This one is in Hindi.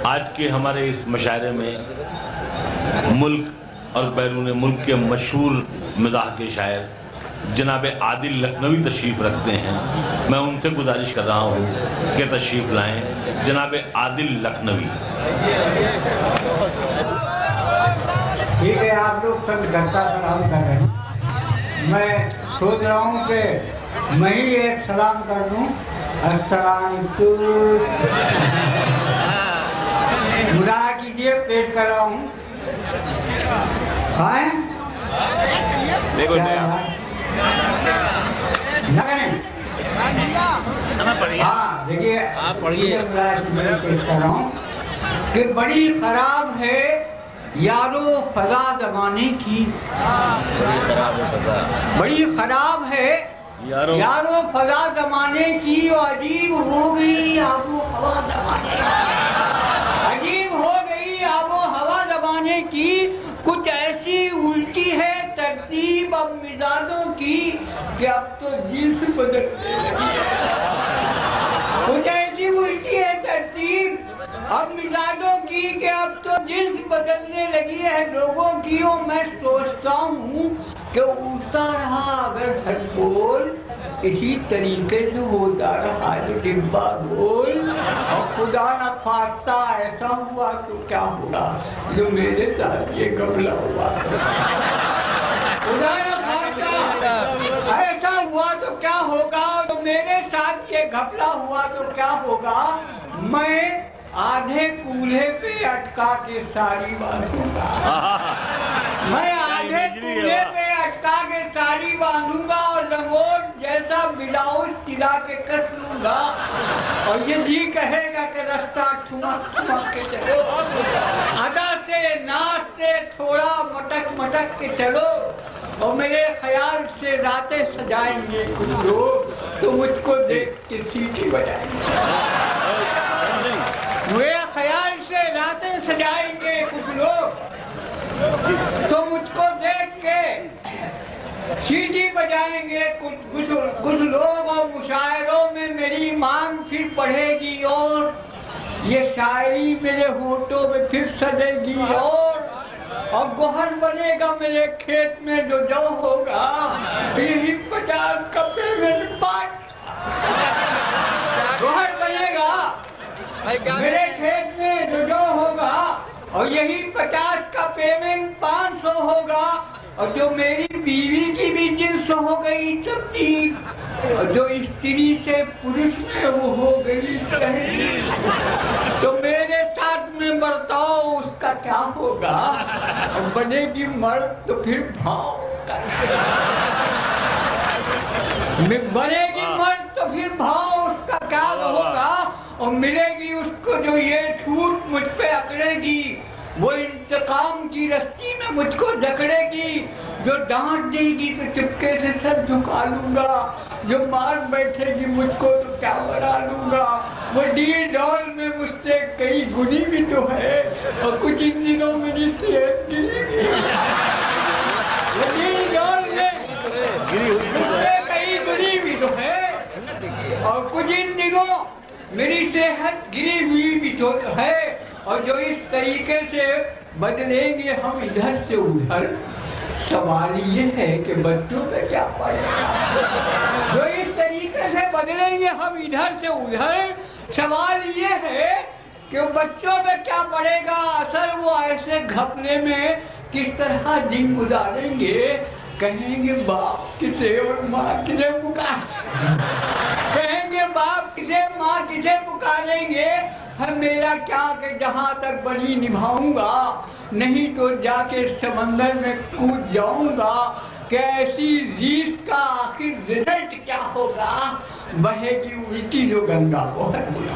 आज के हमारे इस मुशायरे में मुल्क और बैरून मुल्क के मशहूर मिज़ाह के शायर जनाब आदिल लखनवी तशरीफ़ रखते हैं। मैं उनसे गुजारिश कर रहा हूँ कि तशरीफ़ लाएं। जनाब आदिल लखनवी। ठीक है, आप लोग सब इकट्ठा सलाम कर रहे हैं। मैं सोच रहा हूँ कि मैं ही एक सलाम कर दूँ। अस्सलामुअलैकुम। खुदा कीजिए, पेश कर रहा हूँ। खाएं देखो ना करें। हाँ देखिए, आप पढ़िए। पेश कर रहा हूँ कि बड़ी खराब है यारो फजा जमाने की। बड़ी खराब है यारो फजा जमाने की। अजीब हो गई आबो हवा जमाने की। अजीब हो गई आबो हवा जमाने की। कुछ ऐसी उल्टी है तरतीब अब मिजाजों की कि अब तो जिन्स बदलने लगी है। कुछ ऐसी उल्टी है तरतीब अब मिजाजों की कि अब तो जिन्स बदलने लगी है लोगों की। और मैं सोचता हूँ कि उड़ता रहा अगर हर बोल, इसी तरीके से होता रहा जो डिब्बा गोल। और खुदा न खास्ता ऐसा हुआ तो क्या होगा जो मेरे साथ ये घपला हुआ। खुदा न खास्ता ऐसा हुआ तो क्या होगा तो मेरे साथ ये घपला हुआ तो क्या होगा। मैं आधे कूल्हे पे अटका के साड़ी बांधूंगा। मैं आधे कूल्हे पे अटका के साड़ी बांधूंगा और लंगोट जैसा ब्लाउज सिला के कस लूंगा। और ये जी कहेगा कि रास्ता ठुमक ठुमक के चलो, अदा से नाच से थोड़ा मटक मटक के चलो। और मेरे ख्याल से रातें सजाएंगे कुछ लोग तो मुझको देख के सीटी बजाएंगे। मेरे ख्याल से रातें सजाएंगे कुछ लोग तो मुझको देख के सीटी बजाएंगे कुछ लोग। और मुशायरों में मेरी मांग फिर बढ़ेगी और ये शायरी मेरे होठों में फिर सजेगी। और गोहर बनेगा मेरे खेत में जो जौ होगा। यही 50 का पेमेंट 5 गोहर बनेगा मेरे खेत में जो होगा। और यही 50 का पेमेंट 500 होगा। और जो मेरी बीवी की भी जिन्स हो गई तब्दील, और जो स्त्री से पुरुष में वो हो गई तहरीर, तो मेरे साथ में बर्ताव उसका क्या होगा। और बनेगी मर्द तो फिर भाव बनेगी मर्द तो फिर भाव उसका क्या होगा। और मिलेगी उसको जो ये छूट मुझ पे अकड़ेगी, वो इंतकाम की रस्सी में मुझको जकड़ेगी। जो डांट देगी तो चुपके से सर झुका लूंगा। जो मार बैठेगी मुझको तो क्या बना लूंगा। वो डील डॉल में मुझसे कई गुनी भी तो है। और कुछ इन दिनों मेरी सेहत गिरी भी वो डील डॉल में कई गुनी भी तो है। और कुछ इन दिनों मेरी सेहत गिरी हुई भी तो है। और जो इस तरीके से बदलेंगे हम इधर से उधर, सवाल ये है कि बच्चों पे क्या पड़ेगा। जो इस तरीके से बदलेंगे हम इधर से उधर, सवाल ये है कि बच्चों पे क्या पड़ेगा असर। वो ऐसे घपले में किस तरह दिन गुजारेंगे। कहेंगे बाप किसे और माँ किसे पुकार, कहेंगे बाप किसे माँ किसे पुकारेंगे। है मेरा क्या कि जहाँ तक बनी निभाऊंगा, नहीं तो जाके समंदर में कूद जाऊंगा। कि ऐसी जीत का आखिर रिजल्ट क्या होगा। बहेगी उल्टी जो गंगा बहुत बुरा।